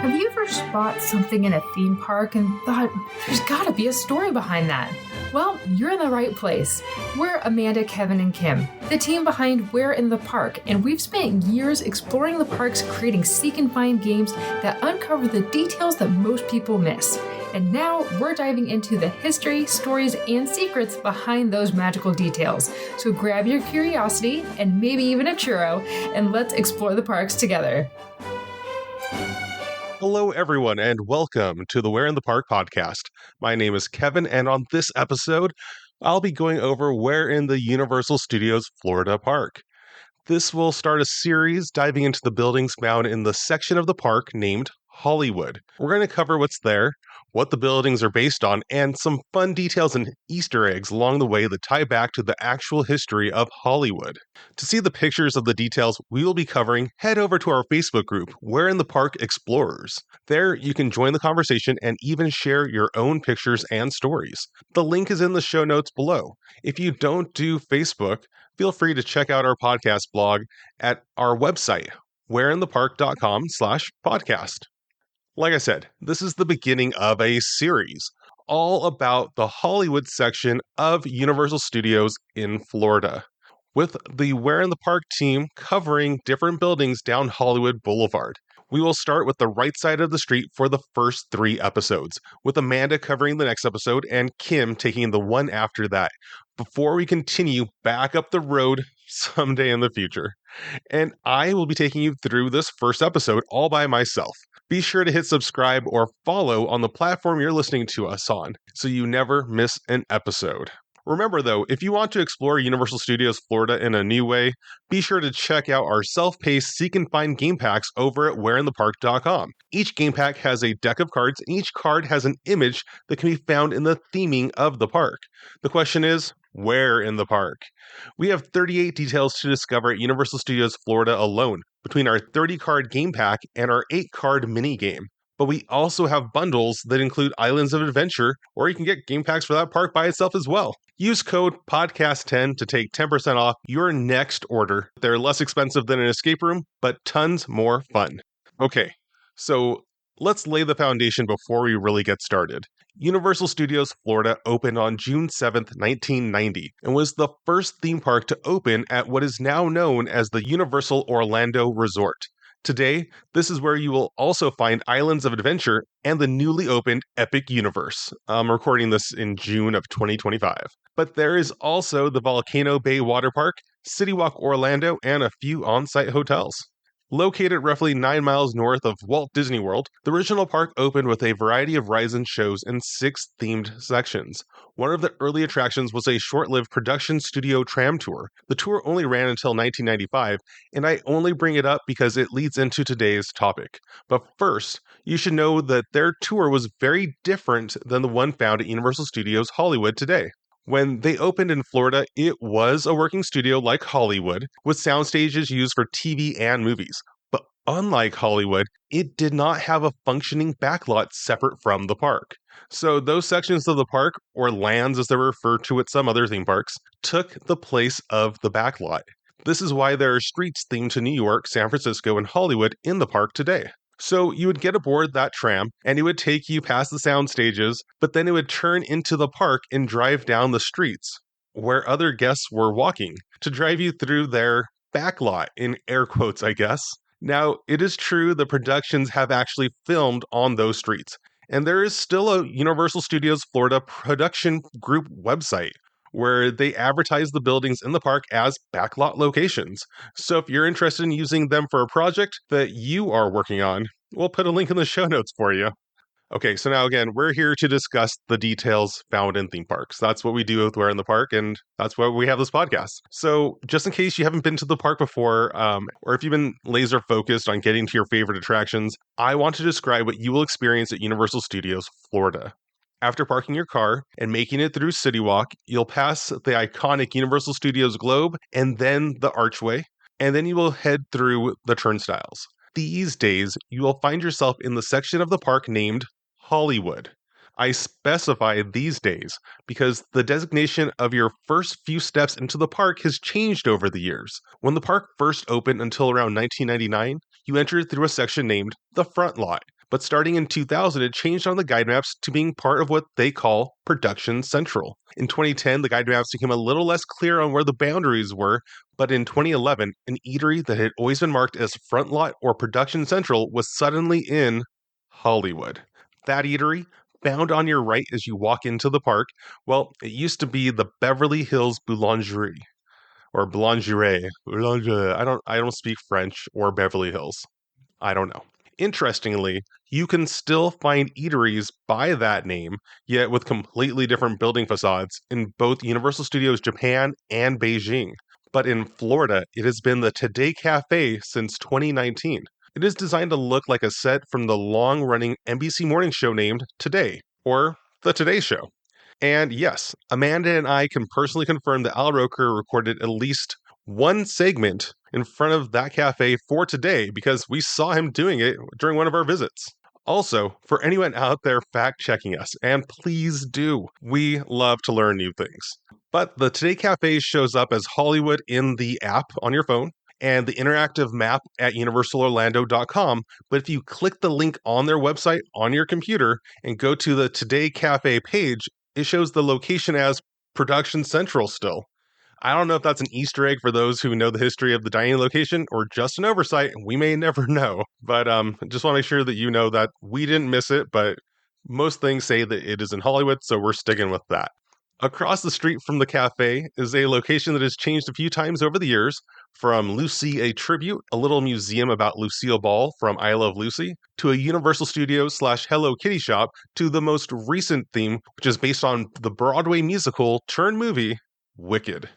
Have you ever spotted something in a theme park and thought, there's gotta be a story behind that? Well, you're in the right place. We're Amanda, Kevin, and Kim, the team behind Where in the Park, and we've spent years exploring the parks, creating seek and find games that uncover the details that most people miss. And now we're diving into the history, stories, and secrets behind those magical details. So grab your curiosity and maybe even a churro, and let's explore the parks together. Hello, everyone, and welcome to the Where in the Park podcast. My name is Kevin, and on this episode, I'll be going over Where in the Universal Studios Florida Park. This will start a series diving into the buildings found in the section of the park named Hollywood. We're going to cover what's there, what the buildings are based on, and some fun details and Easter eggs along the way that tie back to the actual history of Hollywood. To see the pictures of the details we will be covering, head over to our Facebook group, Where in the Park Explorers. There, you can join the conversation and even share your own pictures and stories. The link is in the show notes below. If you don't do Facebook, feel free to check out our podcast blog at our website, whereinthepark.com/podcast. Like I said, this is the beginning of a series all about the Hollywood section of Universal Studios in Florida, with the Where in the Park team covering different buildings down Hollywood Boulevard. We will start with the right side of the street for the first 3 episodes, with Amanda covering the next episode and Kim taking the one after that, before we continue back up the road someday in the future. And I will be taking you through this first episode all by myself. Be sure to hit subscribe or follow on the platform you're listening to us on, so you never miss an episode. Remember though, if you want to explore Universal Studios Florida in a new way, be sure to check out our self-paced seek and find game packs over at whereinthepark.com. Each game pack has a deck of cards, and each card has an image that can be found in the theming of the park. The question is, where in the park? We have 38 details to discover at Universal Studios Florida alone, between our 30-card game pack and our 8-card mini game. But we also have bundles that include Islands of Adventure, or you can get game packs for that park by itself as well. Use code PODCAST10 to take 10% off your next order. They're less expensive than an escape room, but tons more fun. Okay, so let's lay the foundation before we really get started. Universal Studios Florida opened on June 7th, 1990, and was the first theme park to open at what is now known as the Universal Orlando Resort. Today, this is where you will also find Islands of Adventure and the newly opened Epic Universe. I'm recording this in June of 2025. But there is also the Volcano Bay Water Park, City Walk Orlando, and a few on-site hotels. Located roughly 9 miles north of Walt Disney World, the original park opened with a variety of rides and shows in 6 themed sections. One of the early attractions was a short-lived production studio tram tour. The tour only ran until 1995, and I only bring it up because it leads into today's topic. But first, you should know that their tour was very different than the one found at Universal Studios Hollywood today. When they opened in Florida, it was a working studio like Hollywood, with sound stages used for TV and movies. But unlike Hollywood, it did not have a functioning backlot separate from the park. So those sections of the park, or lands as they're referred to at some other theme parks, took the place of the backlot. This is why there are streets themed to New York, San Francisco, and Hollywood in the park today. So you would get aboard that tram, and it would take you past the sound stages, but then it would turn into the park and drive down the streets, where other guests were walking, to drive you through their backlot, in air quotes, I guess. Now, it is true the productions have actually filmed on those streets, and there is still a Universal Studios Florida production group website, where they advertise the buildings in the park as backlot locations. So if you're interested in using them for a project that you are working on, we'll put a link in the show notes for you. Okay, so now again, we're here to discuss the details found in theme parks. That's what we do with Where in the Park, and that's why we have this podcast. So just in case you haven't been to the park before, or if you've been laser focused on getting to your favorite attractions, I want to describe what you will experience at Universal Studios Florida. After parking your car and making it through City Walk, you'll pass the iconic Universal Studios globe and then the archway, and then you will head through the turnstiles. These days, you will find yourself in the section of the park named Hollywood. I specify these days because the designation of your first few steps into the park has changed over the years. When the park first opened until around 1999, you entered through a section named the front lot. But starting in 2000, it changed on the guide maps to being part of what they call Production Central. In 2010, the guide maps became a little less clear on where the boundaries were, but in 2011, an eatery that had always been marked as Front Lot or Production Central was suddenly in Hollywood. That eatery, found on your right as you walk into the park, well, it used to be the Beverly Hills Boulangerie. Or Boulangerie. I don't speak French or Beverly Hills. I don't know. Interestingly, you can still find eateries by that name, yet with completely different building facades in both Universal Studios Japan and Beijing. But in Florida, it has been the Today Cafe since 2019. It is designed to look like a set from the long-running NBC morning show named Today, or The Today Show. And yes, Amanda and I can personally confirm that Al Roker recorded at least one segment in front of that cafe for Today because we saw him doing it during one of our visits. Also, for anyone out there fact-checking us, and please do, we love to learn new things. But the Today Cafe shows up as Hollywood in the app on your phone and the interactive map at universalorlando.com. But if you click the link on their website on your computer and go to the Today Cafe page, it shows the location as Production Central still. I don't know if that's an Easter egg for those who know the history of the dining location or just an oversight. We may never know. But just want to make sure that you know that we didn't miss it, but most things say that it is in Hollywood, so we're sticking with that. Across the street from the cafe is a location that has changed a few times over the years, from Lucy a Tribute, a little museum about Lucille Ball from I Love Lucy, to a Universal Studios / Hello Kitty shop, to the most recent theme, which is based on the Broadway musical turned movie, Wicked.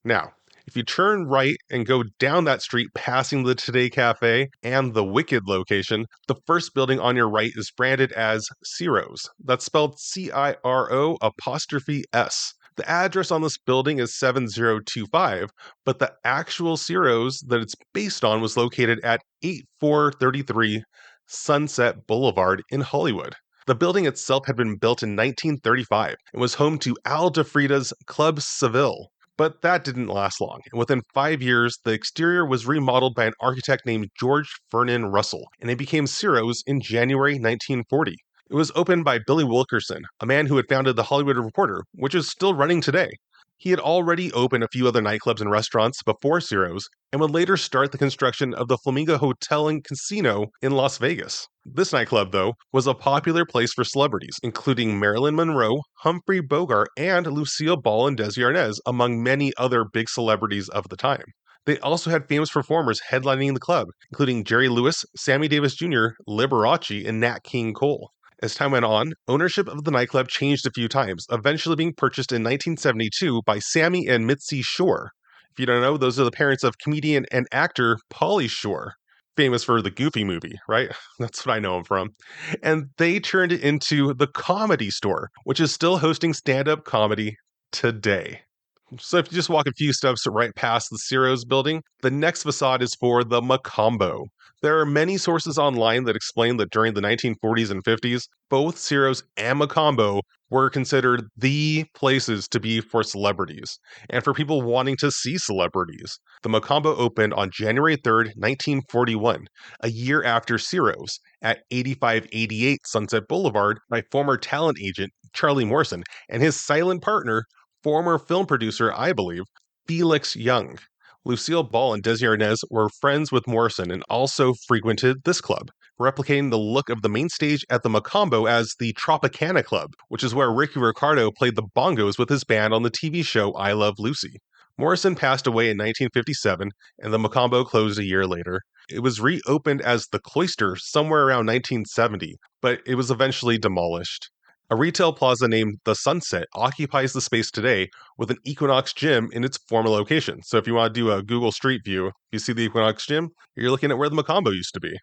Now, if you turn right and go down that street passing the Today Cafe and the Wicked location, the first building on your right is branded as Ciro's. That's spelled CIRO''S. The address on this building is 7025, but the actual Ciro's that it's based on was located at 8433 Sunset Boulevard in Hollywood. The building itself had been built in 1935 and was home to Al DeFrida's Club Seville. But that didn't last long, and within 5 years, the exterior was remodeled by an architect named George Vernon Russell, and it became Ciro's in January 1940. It was opened by Billy Wilkerson, a man who had founded The Hollywood Reporter, which is still running today. He had already opened a few other nightclubs and restaurants before Ciro's, and would later start the construction of the Flamingo Hotel and Casino in Las Vegas. This nightclub, though, was a popular place for celebrities, including Marilyn Monroe, Humphrey Bogart, and Lucille Ball and Desi Arnaz, among many other big celebrities of the time. They also had famous performers headlining the club, including Jerry Lewis, Sammy Davis Jr., Liberace, and Nat King Cole. As time went on, ownership of the nightclub changed a few times, eventually being purchased in 1972 by Sammy and Mitzi Shore. If you don't know, those are the parents of comedian and actor Pauly Shore, famous for the Goofy movie, right? That's what I know him from. And they turned it into the Comedy Store, which is still hosting stand-up comedy today. So if you just walk a few steps right past the Ciro's building, the next facade is for the Mocambo. There are many sources online that explain that during the 1940s and 50s, both Ciro's and Mocambo were considered the places to be for celebrities, and for people wanting to see celebrities. The Mocambo opened on January 3rd, 1941, a year after Ciro's, at 8588 Sunset Boulevard by former talent agent Charlie Morrison and his silent partner, former film producer, I believe, Felix Young. Lucille Ball and Desi Arnaz were friends with Morrison and also frequented this club, replicating the look of the main stage at the Mocambo as the Tropicana Club, which is where Ricky Ricardo played the bongos with his band on the TV show I Love Lucy. Morrison passed away in 1957, and the Mocambo closed a year later. It was reopened as the Cloister somewhere around 1970, but it was eventually demolished. A retail plaza named The Sunset occupies the space today with an Equinox gym in its former location. So if you want to do a Google Street View, you see the Equinox gym, you're looking at where the Mocambo used to be.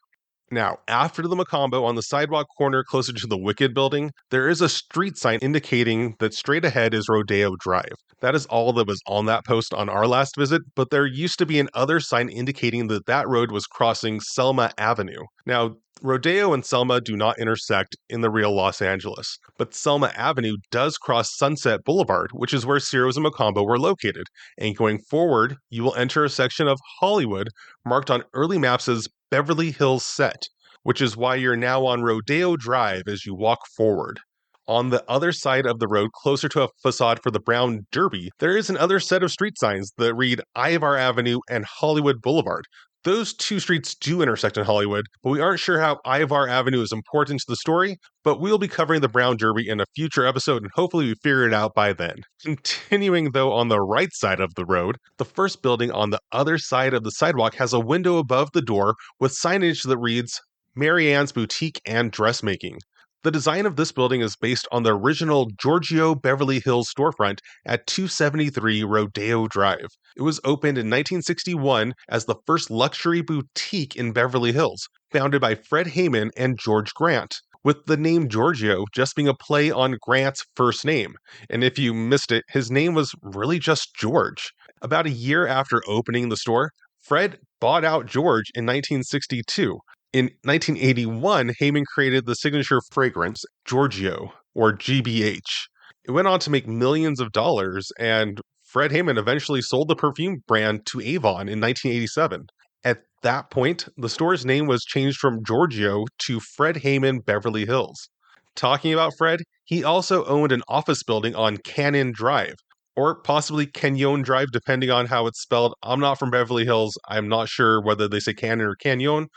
Now, after the Mocambo, on the sidewalk corner closer to the Wicked building, there is a street sign indicating that straight ahead is Rodeo Drive. That is all that was on that post on our last visit, but there used to be another sign indicating that that road was crossing Selma Avenue. Now, Rodeo and Selma do not intersect in the real Los Angeles, but Selma Avenue does cross Sunset Boulevard, which is where Ciro's and Mocambo were located. And going forward, you will enter a section of Hollywood marked on early maps as Beverly Hills Set. which is why you're now on Rodeo Drive as you walk forward. On the other side of the road, closer to a facade for the Brown Derby, there is another set of street signs that read Ivar Avenue and Hollywood Boulevard. Those two streets do intersect in Hollywood, but we aren't sure how Ivar Avenue is important to the story, but we'll be covering the Brown Derby in a future episode, and hopefully we figure it out by then. Continuing, though, on the right side of the road, the first building on the other side of the sidewalk has a window above the door with signage that reads Maryanne's Boutique and Dressmaking. The design of this building is based on the original Giorgio Beverly Hills storefront at 273 Rodeo Drive. It was opened in 1961 as the first luxury boutique in Beverly Hills, founded by Fred Heyman and George Grant, with the name Giorgio just being a play on Grant's first name. And if you missed it, his name was really just George. About a year after opening the store, Fred bought out George in 1962. In 1981, Heyman created the signature fragrance, Giorgio, or GBH. It went on to make millions of dollars, and Fred Heyman eventually sold the perfume brand to Avon in 1987. At that point, the store's name was changed from Giorgio to Fred Heyman Beverly Hills. Talking about Fred, he also owned an office building on Cannon Drive, or possibly Canyon Drive, depending on how it's spelled. I'm not from Beverly Hills. I'm not sure whether they say Cannon or Canyon.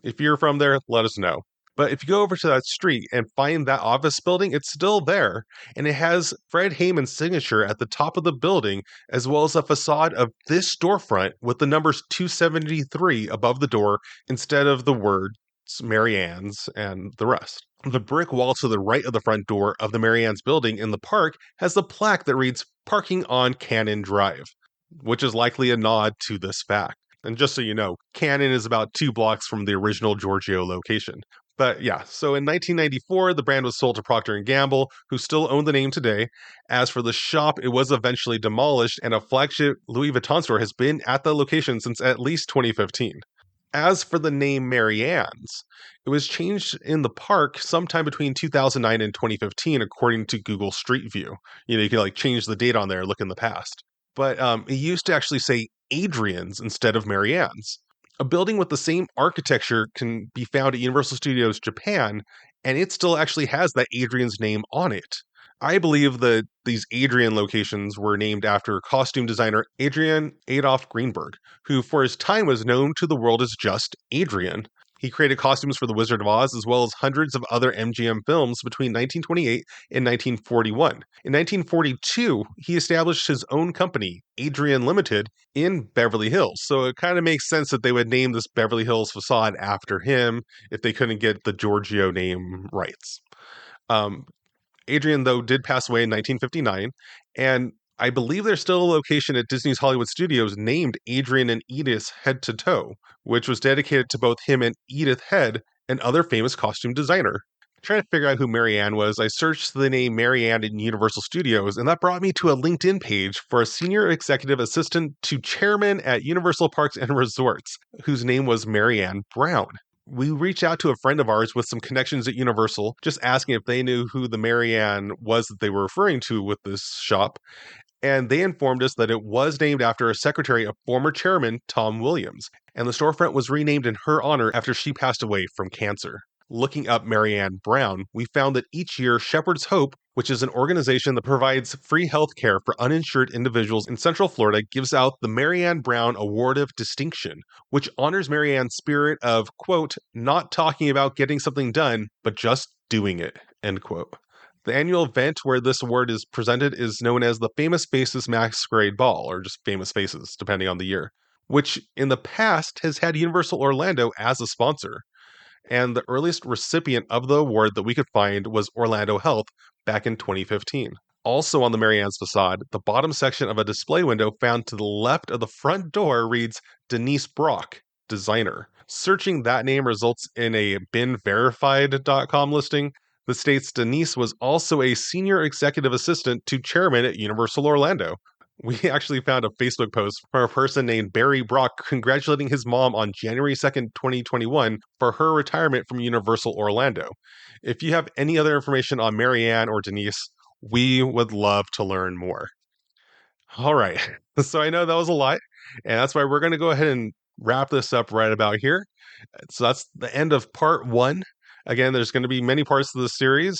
If you're from there, let us know. But if you go over to that street and find that office building, it's still there. And it has Fred Heyman's signature at the top of the building, as well as a facade of this storefront with the numbers 273 above the door instead of the words Maryanne's and the rest. The brick wall to the right of the front door of the Maryanne's building in the park has the plaque that reads Parking on Cannon Drive, which is likely a nod to this fact. And just so you know, Cannon is about 2 blocks from the original Giorgio location. But yeah, so in 1994, the brand was sold to Procter & Gamble, who still own the name today. As for the shop, it was eventually demolished, and a flagship Louis Vuitton store has been at the location since at least 2015. As for the name Maryanne's, it was changed in the park sometime between 2009 and 2015, according to Google Street View. You can change the date on there, look in the past. But it used to actually say Adrian's instead of Maryanne's. A building with the same architecture can be found at Universal Studios Japan, and it still actually has that Adrian's name on it. I believe that these Adrian locations were named after costume designer Adrian Adolf Greenberg, who for his time was known to the world as just Adrian. He created costumes for The Wizard of Oz as well as hundreds of other MGM films between 1928 and 1941. In 1942, he established his own company, Adrian Limited, in Beverly Hills. So it kind of makes sense that they would name this Beverly Hills facade after him if they couldn't get the Giorgio name rights. Adrian, though, did pass away in 1959, and I believe there's still a location at Disney's Hollywood Studios named Adrian and Edith Head to Toe, which was dedicated to both him and Edith Head, an other famous costume designer. Trying to figure out who Maryanne was, I searched the name Maryanne in Universal Studios, and that brought me to a LinkedIn page for a senior executive assistant to chairman at Universal Parks and Resorts, whose name was Maryanne Brown. We reached out to a friend of ours with some connections at Universal, just asking if they knew who the Maryanne was that they were referring to with this shop. And they informed us that it was named after a secretary of former chairman Tom Williams, and the storefront was renamed in her honor after she passed away from cancer. Looking up Maryanne Brown, we found that each year Shepherd's Hope, which is an organization that provides free health care for uninsured individuals in Central Florida, gives out the Maryanne Brown Award of Distinction, which honors Maryanne's spirit of, quote, not talking about getting something done, but just doing it, end quote. The annual event where this award is presented is known as the Famous Faces Masquerade Ball, or just Famous Faces, depending on the year, which in the past has had Universal Orlando as a sponsor. And the earliest recipient of the award that we could find was Orlando Health back in 2015. Also on the Maryanne's facade, the bottom section of a display window found to the left of the front door reads Denise Brock, designer. Searching that name results in a binverified.com listing that states Denise was also a senior executive assistant to chairman at Universal Orlando. We actually found a Facebook post from a person named Barry Brock congratulating his mom on January 2nd, 2021 for her retirement from Universal Orlando. If you have any other information on Maryanne or Denise, we would love to learn more. All right. So I know that was a lot, and that's why we're going to go ahead and wrap this up right about here. So that's the end of part 1. Again, there's going to be many parts to the series.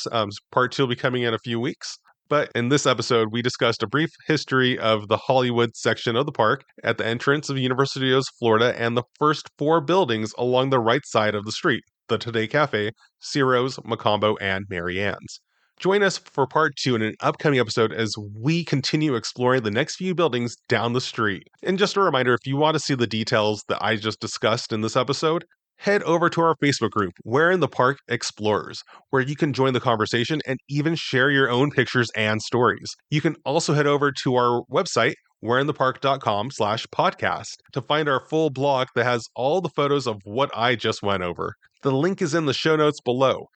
Part 2 will be coming in a few weeks. But in this episode, we discussed a brief history of the Hollywood section of the park at the entrance of Universal Studios Florida and the first 4 buildings along the right side of the street: the Today Cafe, Ciro's, Mocambo, and Maryanne's. Join us for part 2 in an upcoming episode as we continue exploring the next few buildings down the street. And just a reminder, if you want to see the details that I just discussed in this episode, head over to our Facebook group, Where in the Park Explorers, where you can join the conversation and even share your own pictures and stories. You can also head over to our website, whereinthepark.com/podcast, to find our full blog that has all the photos of what I just went over. The link is in the show notes below.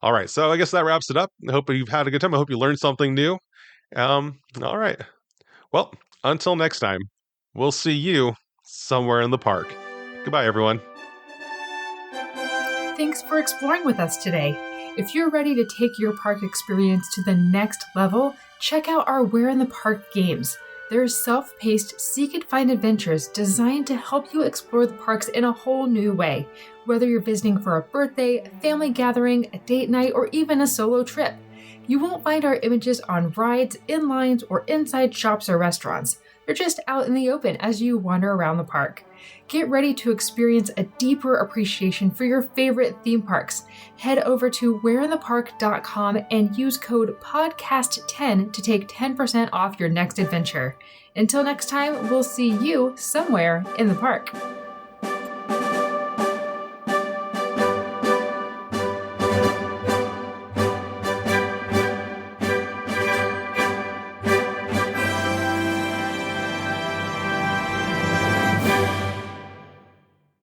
All right, so I guess that wraps it up. I hope you've had a good time. I hope you learned something new. All right. Well, until next time, we'll see you somewhere in the park. Goodbye, everyone. Thanks for exploring with us today. If you're ready to take your park experience to the next level, check out our Where in the Park games. They're self-paced seek-and-find adventures designed to help you explore the parks in a whole new way, whether you're visiting for a birthday, a family gathering, a date night, or even a solo trip. You won't find our images on rides, in lines, or inside shops or restaurants. They're just out in the open as you wander around the park. Get ready to experience a deeper appreciation for your favorite theme parks. Head over to whereinthepark.com and use code PODCAST10 to take 10% off your next adventure. Until next time, we'll see you somewhere in the park.